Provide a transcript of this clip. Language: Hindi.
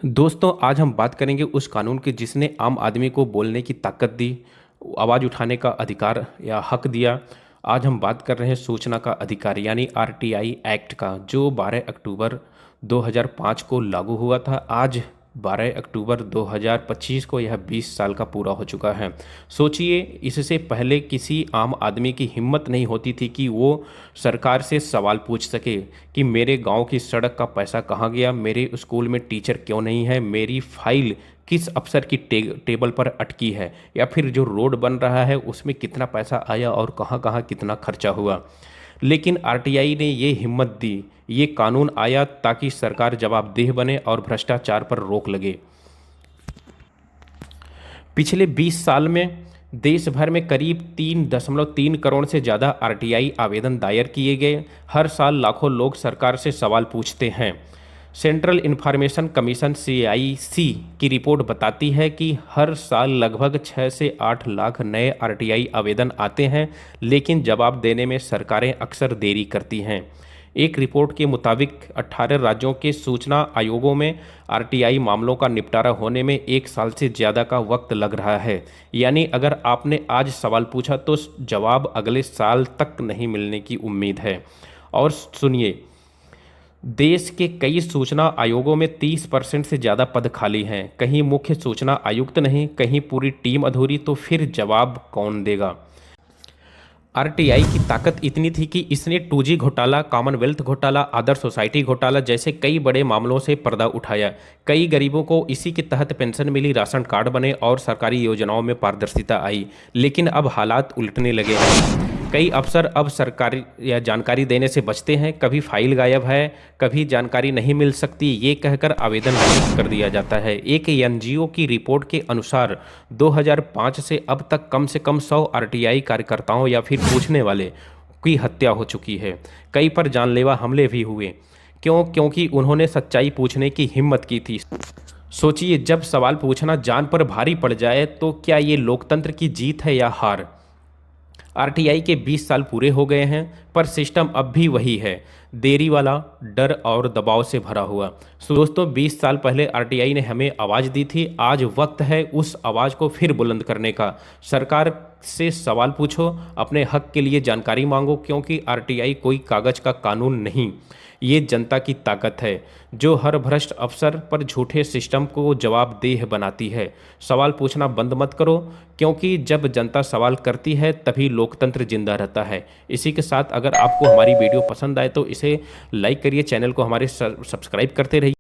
दोस्तों, आज हम बात करेंगे उस कानून की जिसने आम आदमी को बोलने की ताकत दी, आवाज़ उठाने का अधिकार या हक दिया। आज हम बात कर रहे हैं सूचना का अधिकार यानी आरटीआई एक्ट का, जो 12 अक्टूबर 2005 को लागू हुआ था। आज 12 अक्टूबर 2025 को यह 20 साल का पूरा हो चुका है। सोचिए, इससे पहले किसी आम आदमी की हिम्मत नहीं होती थी कि वो सरकार से सवाल पूछ सके कि मेरे गांव की सड़क का पैसा कहाँ गया, मेरे स्कूल में टीचर क्यों नहीं है, मेरी फाइल किस अफसर की टेबल पर अटकी है, या फिर जो रोड बन रहा है उसमें कितना पैसा आया और कहाँ कहाँ कितना खर्चा हुआ। लेकिन आरटीआई ने ये हिम्मत दी, ये कानून आया ताकि सरकार जवाबदेह बने और भ्रष्टाचार पर रोक लगे। पिछले 20 साल में देश भर में करीब 3.3 करोड़ से ज़्यादा आरटीआई आवेदन दायर किए गए। हर साल लाखों लोग सरकार से सवाल पूछते हैं। सेंट्रल इंफॉर्मेशन कमीशन सीआईसी की रिपोर्ट बताती है कि हर साल लगभग 6 से 8 लाख नए आरटीआई आवेदन आते हैं, लेकिन जवाब देने में सरकारें अक्सर देरी करती हैं। एक रिपोर्ट के मुताबिक 18 राज्यों के सूचना आयोगों में आरटीआई मामलों का निपटारा होने में 1 साल से ज़्यादा का वक्त लग रहा है। यानी अगर आपने आज सवाल पूछा तो जवाब अगले साल तक नहीं मिलने की उम्मीद है। और सुनिए, देश के कई सूचना आयोगों में 30% से ज़्यादा पद खाली हैं। कहीं मुख्य सूचना आयुक्त नहीं, कहीं पूरी टीम अधूरी, तो फिर जवाब कौन देगा। आरटीआई की ताकत इतनी थी कि इसने 2G घोटाला, कॉमनवेल्थ घोटाला, आदर्श सोसाइटी घोटाला जैसे कई बड़े मामलों से पर्दा उठाया। कई गरीबों को इसी के तहत पेंशन मिली, राशन कार्ड बने और सरकारी योजनाओं में पारदर्शिता आई। लेकिन अब हालात उलटने लगे हैं। कई अफसर अब सरकारी या जानकारी देने से बचते हैं। कभी फाइल गायब है, कभी जानकारी नहीं मिल सकती, ये कहकर आवेदन खारिज कर दिया जाता है। एक एनजीओ की रिपोर्ट के अनुसार 2005 से अब तक कम से कम 100 आरटीआई कार्यकर्ताओं या फिर पूछने वाले की हत्या हो चुकी है। कई पर जानलेवा हमले भी हुए। क्योंकि उन्होंने सच्चाई पूछने की हिम्मत की थी। सोचिए, जब सवाल पूछना जान पर भारी पड़ जाए तो क्या ये लोकतंत्र की जीत है या हार। आरटीआई के 20 साल पूरे हो गए हैं, पर सिस्टम अब भी वही है, देरी वाला, डर और दबाव से भरा हुआ। दोस्तों, 20 साल पहले आरटीआई ने हमें आवाज़ दी थी। आज वक्त है उस आवाज़ को फिर बुलंद करने का। सरकार से सवाल पूछो, अपने हक के लिए जानकारी मांगो, क्योंकि आरटीआई कोई कागज़ का कानून नहीं, ये जनता की ताकत है जो हर भ्रष्ट अफसर पर झूठे सिस्टम को जवाबदेह बनाती है। सवाल पूछना बंद मत करो, क्योंकि जब जनता सवाल करती है तभी लोकतंत्र जिंदा रहता है। इसी के साथ अगर आपको हमारी वीडियो पसंद आए तो इसे लाइक करिए, चैनल को हमारे सब्सक्राइब करते रहिए।